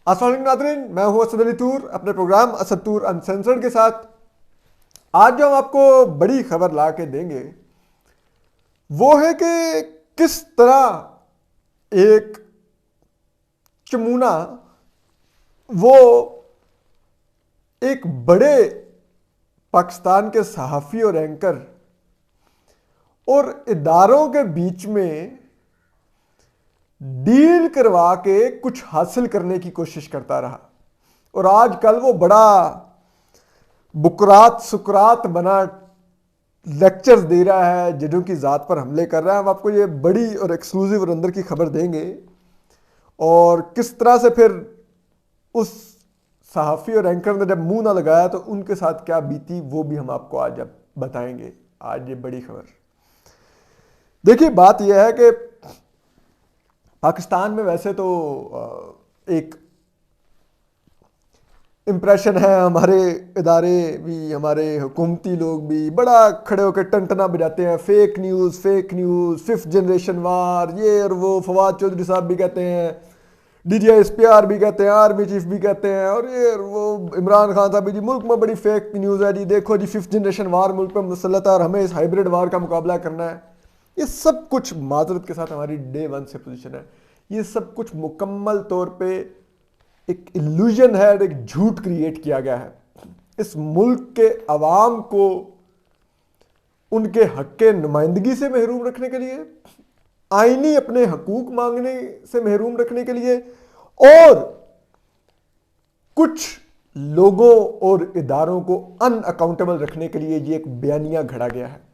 السلام علیکم ناظرین، میں ہوں اسد علی طور اپنے پروگرام اسد طور انسنسرڈ کے ساتھ۔ آج جو ہم آپ کو بڑی خبر لا کے دیں گے وہ ہے کہ کس طرح ایک چمونہ وہ ایک بڑے پاکستان کے صحافی اور اینکر اور اداروں کے بیچ میں ڈیل کروا کے کچھ حاصل کرنے کی کوشش کرتا رہا، اور آج کل وہ بڑا بکرات سکرات بنا لیکچرز دے رہا ہے، ججوں کی ذات پر حملے کر رہا ہے۔ ہم آپ کو یہ بڑی اور ایکسکلوزیو اور اندر کی خبر دیں گے، اور کس طرح سے پھر اس صحافی اور اینکر نے جب منہ نہ لگایا تو ان کے ساتھ کیا بیتی وہ بھی ہم آپ کو آج بتائیں گے۔ آج یہ بڑی خبر دیکھیے، بات یہ ہے کہ پاکستان میں ویسے تو ایک امپریشن ہے، ہمارے ادارے بھی ہمارے حکومتی لوگ بھی بڑا کھڑے ہو کے ٹنٹنا بجاتے ہیں، fake news fifth generation war, یہ اور وہ۔ فواد چودھری صاحب بھی کہتے ہیں، D G I S P R بھی کہتے ہیں، آرمی چیف بھی کہتے ہیں، اور یہ اور وہ عمران خان صاحب بھی، جی ملک میں بڑی فیک نیوز ہے، جی دیکھو جی ففتھ جنریشن وار ملک پہ مسلط ہے اور ہمیں اس ہائیبریڈ وار کا مقابلہ کرنا ہے۔ یہ سب کچھ معذرت کے ساتھ ہماری ڈے ون سے پوزیشن ہے، یہ سب کچھ مکمل طور پہ ایک الوژن ہے، ایک جھوٹ کریٹ کیا گیا ہے اس ملک کے عوام کو ان کے حق کے نمائندگی سے محروم رکھنے کے لیے، آئینی اپنے حقوق مانگنے سے محروم رکھنے کے لیے، اور کچھ لوگوں اور اداروں کو ان اکاؤنٹیبل رکھنے کے لیے یہ ایک بیانیہ گھڑا گیا ہے۔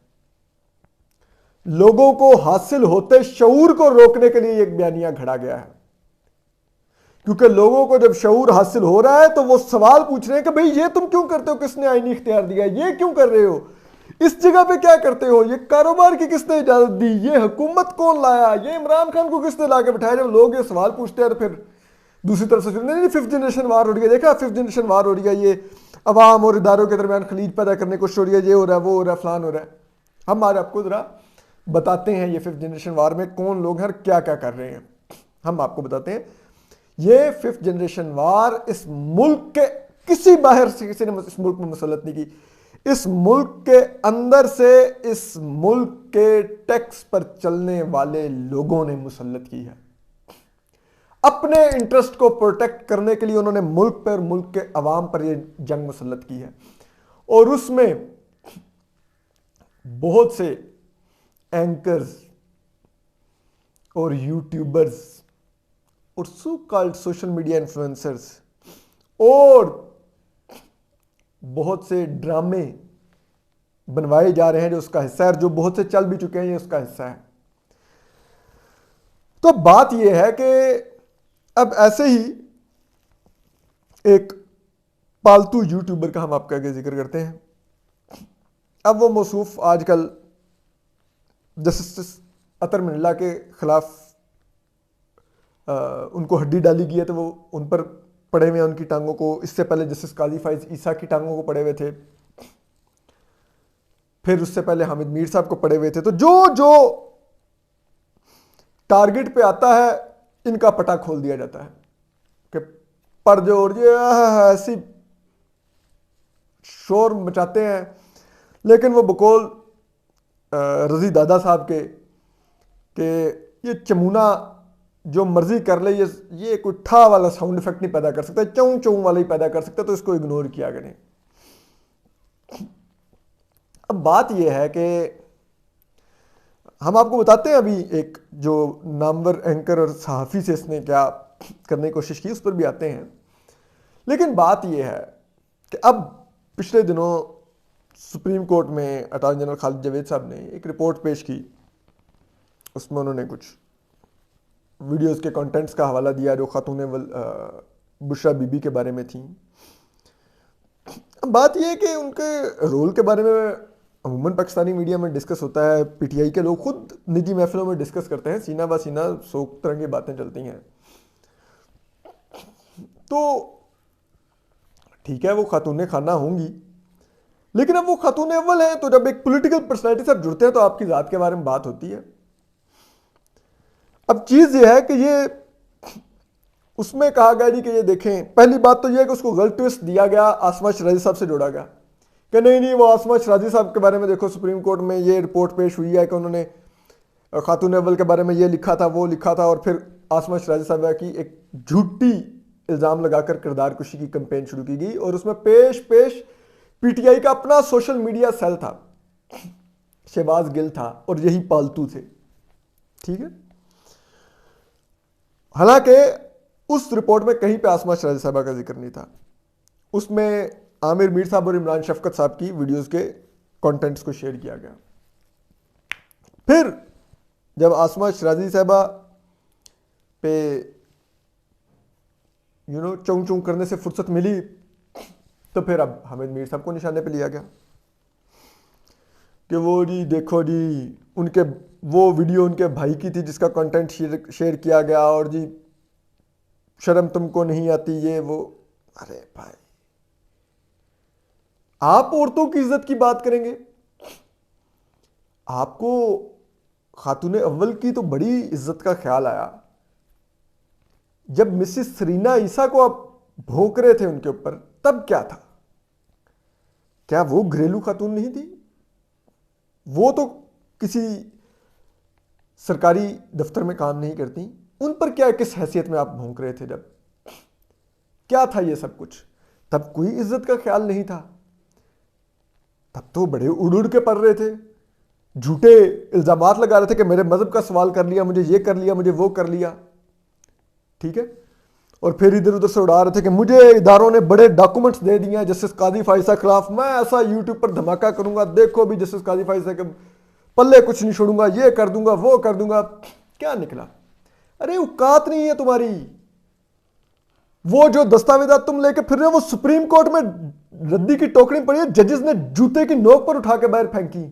لوگوں کو حاصل ہوتے شعور کو روکنے کے لیے یہ ایک بیانیہ گھڑا گیا ہے، کیونکہ لوگوں کو جب شعور حاصل ہو رہا ہے تو وہ سوال پوچھ رہے ہیں کہ بھئی یہ تم کیوں کرتے ہو، کس نے آئینی اختیار دیا، یہ کیوں کر رہے ہو، اس جگہ پہ کیا کرتے ہو، یہ کاروبار کی کس نے اجازت دی، یہ حکومت کون لایا، یہ عمران خان کو کس نے لا کے بٹھایا۔ جب لوگ یہ سوال پوچھتے ہیں تو پھر دوسری طرف سے نہیں، ففتھ جنریشن وار ہو رہی ہے، دیکھا ففتھ جنریشن وار ہو رہی ہے، یہ عوام اور اداروں کے درمیان خلیج پیدا کرنے کی کوشش ہو رہی ہے، یہ ہو رہا ہے، وہ ہو رہا ہے، فلان ہو رہا ہے۔ ہم آج آپ کو ذرا بتاتے ہیں یہ ففتھ جنریشن وار میں کون لوگ ہیں اور کیا کیا کر رہے ہیں۔ ہم آپ کو بتاتے ہیں یہ ففتھ جنریشن وار اس ملک کے کسی باہر سے کسی نے اس ملک میں مسلط نہیں کی، اس ملک کے اندر سے اس ملک کے ٹیکس پر چلنے والے لوگوں نے مسلط کی ہے۔ اپنے انٹرسٹ کو پروٹیکٹ کرنے کے لیے انہوں نے ملک پر اور ملک کے عوام پر یہ جنگ مسلط کی ہے، اور اس میں بہت سے اینکرز اور یوٹیوبرز اور so called social media influencers اور بہت سے ڈرامے بنوائے جا رہے ہیں جو اس کا حصہ ہے، اور جو بہت سے چل بھی چکے ہیں یہ اس کا حصہ ہے۔ تو بات یہ ہے کہ اب ایسے ہی ایک پالتو یوٹیوبر کا ہم آپ کا ذکر کرتے ہیں۔ اب وہ موصوف آج کل جسٹس اطہر من اللہ کے خلاف ان کو ہڈی ڈالی گئی ہے، تو وہ ان پر پڑے ہوئے ہیں، ان کی ٹانگوں کو۔ اس سے پہلے جسٹس قاضی فائز عیسیٰ کی ٹانگوں کو پڑے ہوئے تھے، پھر اس سے پہلے حامد میر صاحب کو پڑے ہوئے تھے۔ تو جو ٹارگٹ پہ آتا ہے ان کا پٹا کھول دیا جاتا ہے کہ پر جو ایسی شور مچاتے ہیں، لیکن وہ بقول رضی دادا صاحب کے کہ یہ چمونہ جو مرضی کر لے، یہ کوئی ٹھا والا ساؤنڈ ایفیکٹ نہیں پیدا کر سکتا، چوں چوں والا ہی پیدا کر سکتا، تو اس کو اگنور کیا کریں۔ اب بات یہ ہے کہ ہم آپ کو بتاتے ہیں ابھی ایک جو نامور اینکر اور صحافی سے اس نے کیا کرنے کی کوشش کی، اس پر بھی آتے ہیں۔ لیکن بات یہ ہے کہ اب پچھلے دنوں سپریم کورٹ میں اٹارنی جنرل خالد جاوید صاحب نے ایک رپورٹ پیش کی، اس میں انہوں نے کچھ ویڈیوز کے کنٹینٹس کا حوالہ دیا جو خاتون بشرا بی بی کے بارے میں تھیں۔ اب بات یہ ہے کہ ان کے رول کے بارے میں عموماً پاکستانی میڈیا میں ڈسکس ہوتا ہے، پی ٹی آئی کے لوگ خود نجی محفلوں میں ڈسکس کرتے ہیں، سینہ بہ سینہ 100 طرح کی باتیں چلتی ہیں۔ تو ٹھیک ہے وہ خاتون خانہ ہوں گی، لیکن اب وہ خاتون اول ہیں، تو جب ایک پولیٹیکل پرسنالٹی سے جڑتے ہیں تو آپ کی ذات کے بارے میں بات ہوتی ہے۔ اب چیز یہ ہے کہ یہ اس میں کہا گیا جی کہ یہ دیکھیں، پہلی بات تو یہ ہے کہ اس کو غلط ٹویسٹ دیا گیا، عاصمہ شرازی صاحب سے جوڑا گیا کہ نہیں وہ عاصمہ شرازی صاحب کے بارے میں دیکھو سپریم کورٹ میں یہ رپورٹ پیش ہوئی ہے کہ انہوں نے خاتون اول کے بارے میں یہ لکھا تھا وہ لکھا تھا، اور پھر عاصمہ شرازی صاحب کی ایک جھوٹی الزام لگا کر کردار کشی کی کمپین شروع کی گئی، اور اس میں پیش پی ٹی آئی کا اپنا سوشل میڈیا سیل تھا، شہباز گل تھا، اور یہی پالتو تھے، ٹھیک ہے۔ حالانکہ اس رپورٹ میں کہیں پہ عاصمہ شرازی صاحبہ کا ذکر نہیں تھا، اس میں عامر میر صاحب اور عمران شفقت صاحب کی ویڈیوز کے کانٹینٹس کو شیئر کیا گیا۔ پھر جب عاصمہ شرازی صاحبہ پہ چونگ چونگ کرنے سے فرصت ملی تو پھر اب حامد میر صاحب کو نشانے پہ لیا گیا کہ وہ جی دیکھو جی ان کے وہ ویڈیو ان کے بھائی کی تھی جس کا کنٹینٹ شیئر کیا گیا، اور جی شرم تم کو نہیں آتی یہ وہ۔ ارے بھائی آپ عورتوں کی عزت کی بات کریں گے؟ آپ کو خاتون اول کی تو بڑی عزت کا خیال آیا جب مسز سرینا عیسیٰ کو آپ بھونک رہے تھے ان کے اوپر، تب کیا تھا؟ کیا وہ گھریلو خاتون نہیں تھی؟ وہ تو کسی سرکاری دفتر میں کام نہیں کرتی، ان پر کیا کس حیثیت میں آپ بھونک رہے تھے؟ جب کیا تھا یہ سب کچھ؟ تب کوئی عزت کا خیال نہیں تھا، تب تو بڑے اڑ کے پڑ رہے تھے، جھوٹے الزامات لگا رہے تھے کہ میرے مذہب کا سوال کر لیا، مجھے یہ کر لیا، مجھے وہ کر لیا، ٹھیک ہے۔ اور پھر ادھر ادھر سے اڑا رہے تھے کہ مجھے اداروں نے بڑے ڈاکومنٹس دے دیے ہیں جسٹس قاضی فائزہ خلاف، میں ایسا یوٹیوب پر دھماکہ کروں گا، دیکھو بھی جسٹس قاضی فائزہ کے پلے کچھ نہیں چھوڑوں گا، یہ کر دوں گا وہ کر دوں گا۔ کیا نکلا؟ ارے اوقات نہیں ہے تمہاری، وہ جو دستاویزات تم لے کے پھر رہے وہ سپریم کورٹ میں ردی کی ٹوکری پڑی ہے، ججز نے جوتے کی نوک پر اٹھا کے باہر پھینکی،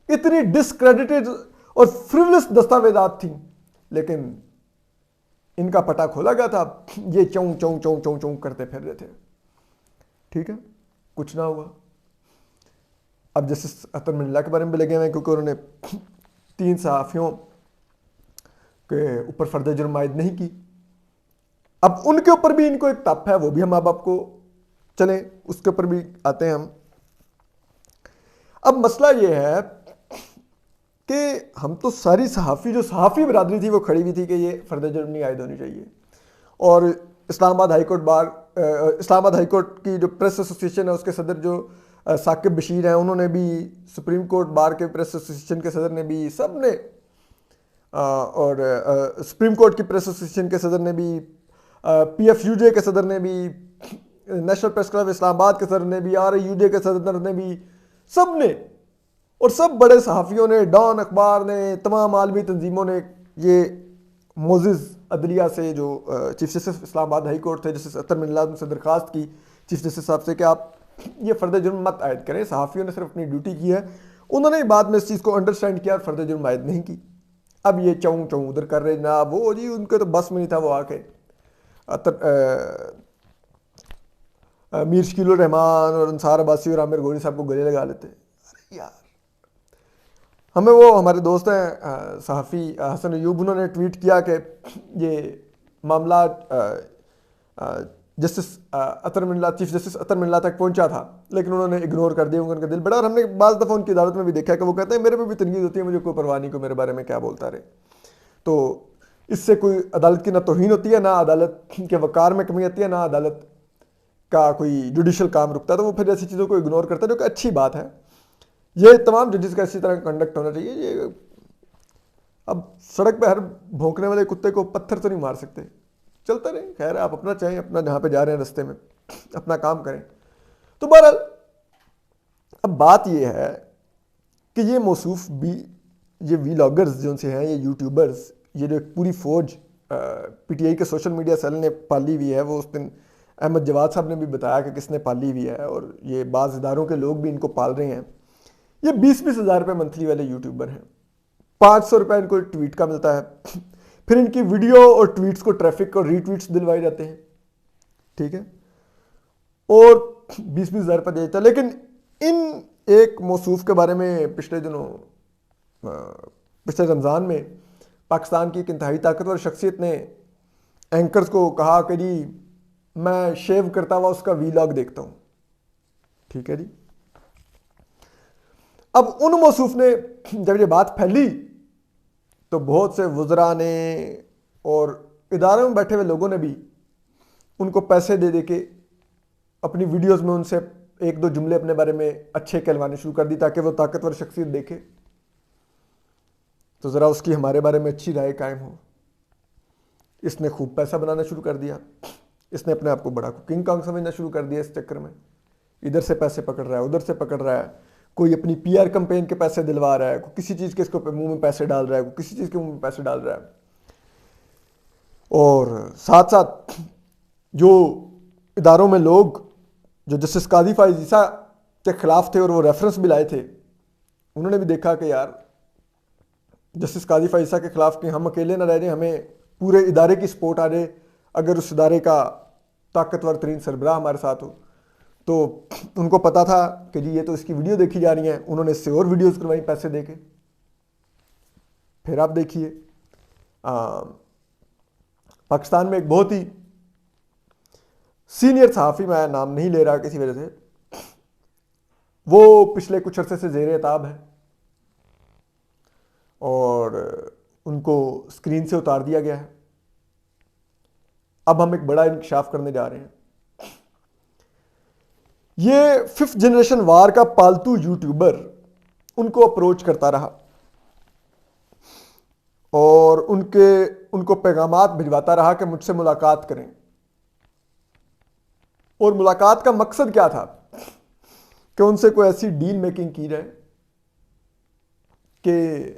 اتنی ڈسکریڈٹڈ اور فریولس دستاویزات تھیں، لیکن ان کا پٹا کھولا گیا تھا، یہ چون چون چون چون چون کرتے پھر رہے تھے، ٹھیک ہے، کچھ نہ ہوا۔ اب جسٹس اطہر من اللہ کے بارے میں بھی لگے ہوئے ہیں کیونکہ انہوں نے 3 صحافیوں کے اوپر فرد جرم عائد نہیں کی، اب ان کے اوپر بھی ان کو ایک تپ ہے، وہ بھی ہم اب آپ کو چلیں اس کے اوپر بھی آتے ہیں ہم۔ اب مسئلہ یہ ہے کہ ہم تو ساری صحافی جو صحافی برادری تھی وہ کھڑی ہوئی تھی کہ یہ فرد جرم نہیں عائد ہونی چاہیے، اور اسلام آباد ہائی کورٹ کی جو پریس ایسوسیشن ہے اس کے صدر جو ثاقب بشیر ہیں، انہوں نے بھی، سپریم کورٹ بار کے پریس ایسوسیشن کے صدر نے بھی، سب نے، اور سپریم کورٹ کی پریس ایسوسیشن کے صدر نے بھی، پی ایف یو جے کے صدر نے بھی، نیشنل پریس کلب اسلام آباد کے صدر نے بھی، آر اے یو جے کے صدر نے بھی، سب نے، اور سب بڑے صحافیوں نے، ڈان اخبار نے، تمام عالمی تنظیموں نے یہ معزز عدلیہ سے جو چیف جسٹس اسلام آباد ہائی کورٹ تھے جسٹس اطہر من اللہ سے درخواست کی چیف جسٹس صاحب سے کہ آپ یہ فرد جرم مت عائد کریں، صحافیوں نے صرف اپنی ڈیوٹی کی ہے، انہوں نے بعد میں اس چیز کو انڈرسٹینڈ کیا اور فرد جرم عائد نہیں کی۔ اب یہ چون چون ادھر کر رہے جناب، وہ جی ان کے تو بس میں نہیں تھا، وہ آ کے میر شکیل الرحمان اور انصار عباسی اور عامر گوری صاحب کو گلے لگا لیتے۔ ارے یار، ہمیں وہ ہمارے دوست ہیں صحافی حسن ایوب، انہوں نے ٹویٹ کیا کہ یہ معاملات جسٹس اطہر من اللہ، چیف جسٹس اطہر من اللہ تک پہنچا تھا لیکن انہوں نے اگنور کر دیا، ان کا دل بڑا، اور ہم نے بعض دفعہ ان کی عدالت میں بھی دیکھا کہ وہ کہتے ہیں میرے پہ بھی تنقید ہوتی ہے، مجھے کوئی پرواہ نہیں، کوئی میرے بارے میں کیا بولتا رہے۔ تو اس سے کوئی عدالت کی نہ توہین ہوتی ہے، نہ عدالت کے وقار میں کمی آتی ہے، نہ عدالت کا کوئی جوڈیشل کام رکتا ہے، تو وہ پھر ایسی چیزوں کو اگنور کرتا ہے، جو کہ اچھی بات ہے۔ یہ تمام ججز کا اسی طرح کنڈکٹ ہونا چاہیے۔ یہ اب سڑک پہ ہر بھونکنے والے کتے کو پتھر تو نہیں مار سکتے، چلتا رہے، خیر آپ اپنا چاہیں، اپنا جہاں پہ جا رہے ہیں رستے میں اپنا کام کریں۔ تو بہرحال اب بات یہ ہے کہ یہ موصوف بھی، یہ ویلاگرز جو سے ہیں، یہ یوٹیوبرز، یہ جو ایک پوری فوج پی ٹی آئی کے سوشل میڈیا سیل نے پالی ہوئی ہے، وہ اس دن احمد جواد صاحب نے بھی بتایا کہ کس نے پالی ہوئی ہے، اور یہ بعض اداروں کے لوگ بھی ان کو پال رہے ہیں۔ یہ 20-20 ہزار روپے منتھلی والے یوٹیوبر ہیں، 500 روپے ان کو ٹویٹ کا ملتا ہے، پھر ان کی ویڈیو اور ٹویٹس کو ٹریفک اور ری ٹویٹس دلوائے جاتے ہیں، ٹھیک ہے، اور 20-20 ہزار روپے دیتا ہے۔ لیکن ان ایک موصوف کے بارے میں پچھلے رمضان میں پاکستان کی ایک انتہائی طاقتور شخصیت نے اینکرز کو کہا کہ جی میں شیو کرتا ہوا اس کا ویلاگ دیکھتا ہوں. ٹھیک ہے جی. اب ان موصوف نے جب یہ بات پھیلی تو بہت سے وزراء نے اور اداروں میں بیٹھے ہوئے لوگوں نے بھی ان کو پیسے دے دے کے اپنی ویڈیوز میں ان سے ایک دو جملے اپنے بارے میں اچھے کہلوانے شروع کر دی تاکہ وہ طاقتور شخصیت دیکھے تو ذرا اس کی ہمارے بارے میں اچھی رائے قائم ہو. اس نے خوب پیسہ بنانا شروع کر دیا. اس نے اپنے آپ کو بڑا کنگ کانگ سمجھنا شروع کر دیا. اس چکر میں ادھر سے پیسے پکڑ رہا ہے, ادھر سے پکڑ رہا ہے, کوئی اپنی پی آر کمپین کے پیسے دلوا رہا ہے, کوئی کسی چیز کے اس کو منہ میں پیسے ڈال رہا ہے, کوئی کسی چیز کے منہ میں پیسے ڈال رہا ہے. اور ساتھ ساتھ جو اداروں میں لوگ جو جسٹس قاضی فائز عیسیٰ کے خلاف تھے اور وہ ریفرنس بھی لائے تھے, انہوں نے بھی دیکھا کہ یار جسٹس قاضی فائز عیسیٰ کے خلاف کہ ہم اکیلے نہ رہ جائیں, ہمیں پورے ادارے کی سپورٹ آ جائے. اگر اس ادارے کا طاقتور ترین سربراہ ہمارے ساتھ ہو تو ان کو پتا تھا کہ جی یہ تو اس کی ویڈیو دیکھی جا رہی ہیں. انہوں نے اس سے اور ویڈیوز کروائیں پیسے دے کے. پھر آپ دیکھیے پاکستان میں ایک بہت ہی سینئر صحافی, میں نام نہیں لے رہا کسی وجہ سے, وہ پچھلے کچھ عرصے سے زیر عتاب ہے اور ان کو اسکرین سے اتار دیا گیا ہے. اب ہم ایک بڑا انکشاف کرنے جا رہے ہیں. یہ 5th جنریشن وار کا پالتو یوٹیوبر ان کو اپروچ کرتا رہا اور ان کو پیغامات بھجواتا رہا کہ مجھ سے ملاقات کریں. اور ملاقات کا مقصد کیا تھا کہ ان سے کوئی ایسی ڈیل میکنگ کی جائے کہ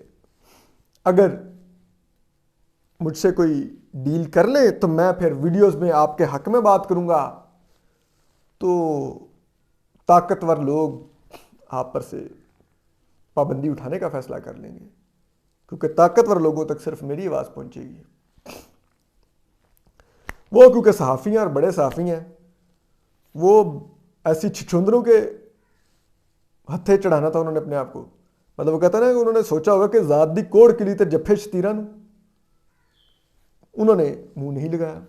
اگر مجھ سے کوئی ڈیل کر لے تو میں پھر ویڈیوز میں آپ کے حق میں بات کروں گا تو طاقتور لوگ آپ پر سے پابندی اٹھانے کا فیصلہ کر لیں گے, کیونکہ طاقتور لوگوں تک صرف میری آواز پہنچے گی. وہ کیونکہ صحافی ہیں اور بڑے صحافی ہیں, وہ ایسی چھچھندروں کے ہتھے چڑھانا تھا انہوں نے اپنے آپ کو. مطلب وہ کہتا ہے نا کہ انہوں نے سوچا ہوگا کہ ذات دی کوڑ کے لیے تو جفے شتیرا نو, انہوں نے منہ نہیں لگایا.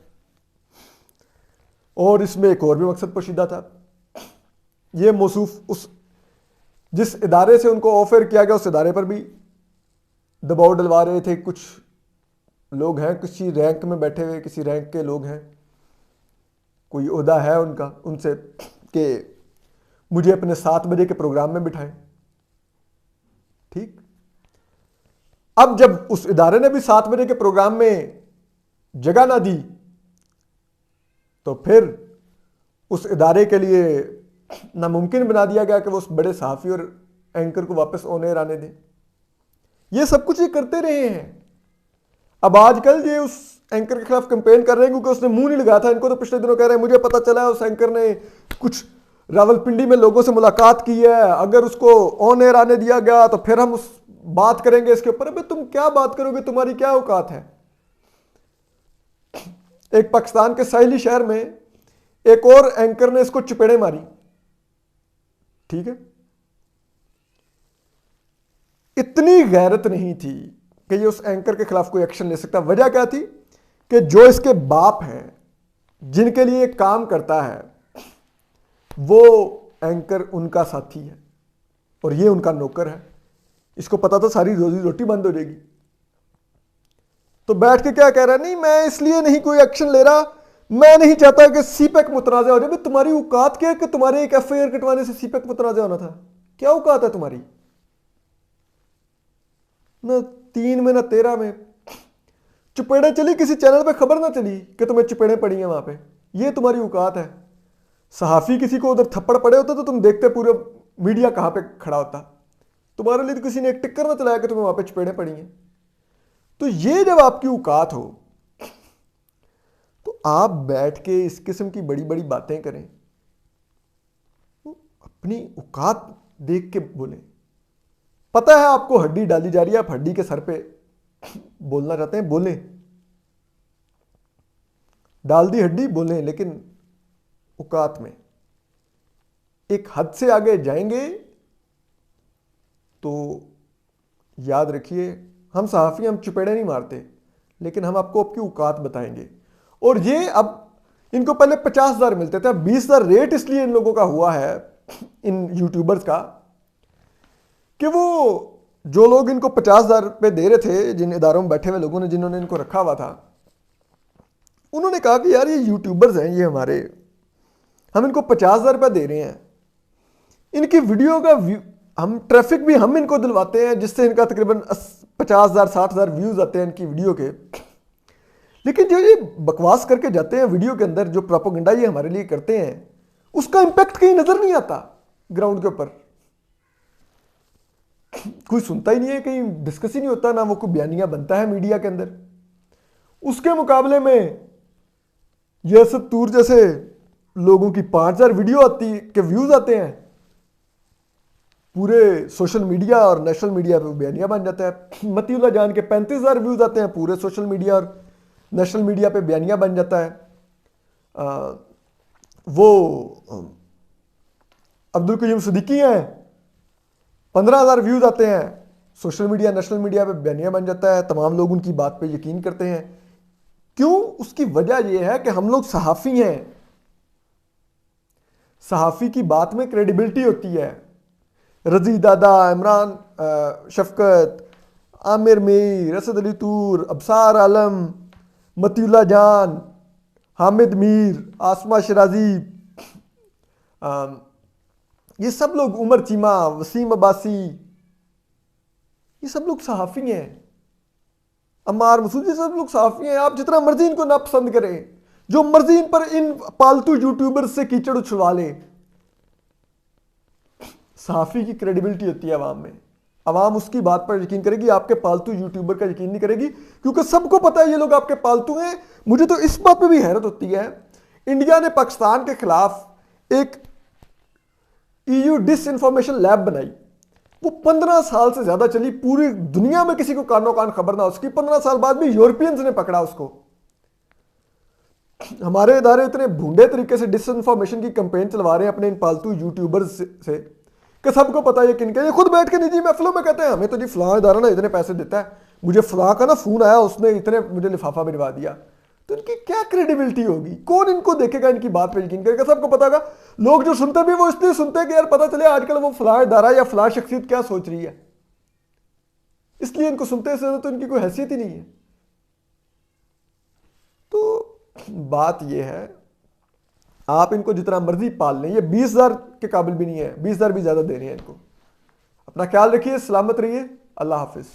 اور اس میں ایک اور بھی مقصد پوشیدہ تھا. یہ موصوف جس ادارے سے ان کو آفر کیا گیا اس ادارے پر بھی دباؤ ڈلوا رہے تھے. کچھ لوگ ہیں کسی رینک میں بیٹھے ہوئے, کسی رینک کے لوگ ہیں, کوئی عہدہ ہے ان کا, ان سے کہ مجھے اپنے 7 بجے کے پروگرام میں بٹھائیں. ٹھیک. اب جب اس ادارے نے بھی 7 بجے کے پروگرام میں جگہ نہ دی تو پھر اس ادارے کے لیے ناممکن بنا دیا گیا کہ وہ اس بڑے صحافی اور اینکر کو واپس آن ایئر آنے دیں. یہ سب کچھ یہ کرتے رہے ہیں. اب آج کل یہ اس اینکر کے خلاف کمپین کر رہے ہیں کیونکہ اس نے منہ نہیں لگایا تھا. ان کو تو پچھلے دنوں کہہ رہے ہیں مجھے پتا چلا ہے اس اینکر نے کچھ راولپنڈی میں لوگوں سے ملاقات کی ہے, اگر اس کو آن ایئر آنے دیا گیا تو پھر ہم اس بات کریں گے اس کے اوپر. ابھی تم کیا بات کرو گے, تمہاری کیا اوقات ہے. ایک پاکستان کے ساحلی شہر میں ایک اور اینکر نے اس کو چپیڑیں ماری. ٹھیک ہے. اتنی غیرت نہیں تھی کہ یہ اس اینکر کے خلاف کوئی ایکشن لے سکتا. وجہ کیا تھی کہ جو اس کے باپ ہیں جن کے لیے یہ کام کرتا ہے وہ اینکر ان کا ساتھی ہے اور یہ ان کا نوکر ہے. اس کو پتا تھا ساری روزی روٹی بند ہو جائے گی تو بیٹھ کے کیا کہہ رہا ہے, نہیں میں اس لیے نہیں کوئی ایکشن لے رہا, میں نہیں چاہتا کہ سی پیک متنازع ہو جائے. تمہاری اوقات کیا ہے کہ تمہارے ایک ایف آئی آر کٹوانے سے سی پیک متنازع ہونا تھا؟ کیا اوقات ہے تمہاری؟ نہ 3 میں نہ 13 میں چپیڑیں چلی, کسی چینل پہ خبر نہ چلی کہ تمہیں چپیڑیں پڑی ہیں وہاں پہ. یہ تمہاری اوقات ہے. صحافی کسی کو ادھر تھپڑ پڑے ہوتے تو تم دیکھتے پورے میڈیا کہاں پہ کھڑا ہوتا. تمہارے لیے تو کسی نے ایک ٹکر نہ چلایا کہ تمہیں وہاں پہ چپیڑیں پڑی ہیں. تو یہ جب آپ کی اوقات ہو تو آپ بیٹھ کے اس قسم کی بڑی بڑی باتیں کریں, اپنی اوقات دیکھ کے بولیں. پتہ ہے آپ کو ہڈی ڈالی جا رہی ہے, آپ ہڈی کے سر پہ بولنا چاہتے ہیں, بولیں, ڈال دی ہڈی, بولیں, لیکن اوقات میں. ایک حد سے آگے جائیں گے تو یاد رکھیے ہم صحافی ہم چپیڑے نہیں مارتے, لیکن ہم آپ کو آپ کی اوقات بتائیں گے. اور یہ اب ان کو پہلے 50,000 ملتے تھے، اب 20,000 ریٹ اس لیے ان لوگوں کا ہوا ہے ان یوٹیوبرز کا کہ وہ جو لوگ ان کو 50,000 روپے دے رہے تھے، جن اداروں میں بیٹھے ہوئے لوگوں نے جنہوں نے ان کو رکھا ہوا تھا، انہوں نے کہا کہ یار یہ یوٹیوبرز ہیں، یہ ہمارے، ہم ان کو 50,000 روپے دے رہے ہیں، ان کی ویڈیو کا ہم ٹریفک بھی ہم ان کو دلواتے ہیں جس سے ان کا تقریباً 50,000 60,000 ویوز آتے ہیں ان کی ویڈیو کے، لیکن جو یہ بکواس کر کے جاتے ہیں ویڈیو کے اندر، جو پروپیگنڈا یہ ہمارے لیے کرتے ہیں، اس کا امپیکٹ کہیں نظر نہیں آتا گراؤنڈ کے اوپر، کوئی سنتا ہی نہیں ہے، کہیں ڈسکس ہی نہیں ہوتا، نہ وہ کوئی بیانیہ بنتا ہے میڈیا کے اندر۔ اس کے مقابلے میں یاسر طور جیسے لوگوں کی 5,000 ویڈیو آتی کے ویوز آتے ہیں، پورے سوشل میڈیا اور نیشنل میڈیا پہ بیانیہ بن جاتا ہے۔ متی اللہ جان کے 35,000 ویوز آتے ہیں، پورے سوشل میڈیا اور نیشنل میڈیا پہ بیانیہ بن جاتا ہے۔ وہ عبدالقیوم صدیقی ہیں، 15,000 ویوز آتے ہیں، سوشل میڈیا نیشنل میڈیا پہ بیانیہ بن جاتا ہے، تمام لوگ ان کی بات پہ یقین کرتے ہیں۔ کیوں؟ اس کی وجہ یہ ہے کہ ہم لوگ صحافی ہیں، صحافی کی بات میں کریڈیبلٹی ہوتی ہے۔ رضی دادا، عمران شفقت، عامر میر، اسد علی طور، ابصار عالم، متی اللہ جان، حامد میر، آسمہ شرازی، یہ سب لوگ، عمر چیمہ، وسیم عباسی، یہ سب لوگ صحافی ہیں، عمار مسعود، یہ سب لوگ صحافی ہیں۔ آپ جتنا مرضی ان کو ناپسند کریں، جو مرضی ان پر ان پالتو یوٹیوبر سے کیچڑ اچھلوا لے، صحافی کی کریڈیبلٹی ہوتی ہے عوام میں، عوام اس کی بات پر یقین کرے گی، آپ کے پالتو یوٹیوبر کا یقین نہیں کرے گی، کیونکہ سب کو پتا ہے یہ لوگ آپ کے پالتو ہیں۔ مجھے تو اس بات پہ بھی حیرت ہوتی ہے، انڈیا نے پاکستان کے خلاف ایک EU ڈس انفارمیشن لیب بنائی، وہ 15 سال سے زیادہ چلی، پوری دنیا میں کسی کو کانوں کان خبر نہ اس کی، 15 سال بعد بھی یورپینز نے پکڑا اس کو۔ ہمارے ادارے اتنے بھونڈے طریقے سے ڈس انفارمیشن کی کمپین چلوا رہے ہیں اپنے ان پالتو یوٹیوبرز سے کہ سب کو پتا ہے کن کے، یہ خود بیٹھ کے نجی محفلوں میں کہتے ہیں ہمیں تو جی فلاں ادارہ نا اتنے پیسے دیتا ہے، مجھے فلاں کا نا فون آیا، اس نے اتنے مجھے لفافہ بھجوا دیا۔ تو ان کی کیا کریڈیبلٹی ہوگی؟ کون ان کو دیکھے گا، ان کی بات پہ یقین کرے گا؟ سب کو پتا گا، لوگ جو سنتے بھی وہ اس لیے سنتے ہیں کہ یار پتہ چلے آج کل وہ فلاں ادارہ یا فلاں شخصیت کیا سوچ رہی ہے، اس لیے ان کو سنتے سے تو ان کی کوئی حیثیت ہی نہیں ہے۔ تو بات یہ ہے، آپ ان کو جتنا مرضی پال لیں، یہ 20,000 کے قابل بھی نہیں ہے، 20,000 بھی زیادہ دے رہے ہیں ان کو۔ اپنا خیال رکھیے، سلامت رہیے، اللہ حافظ۔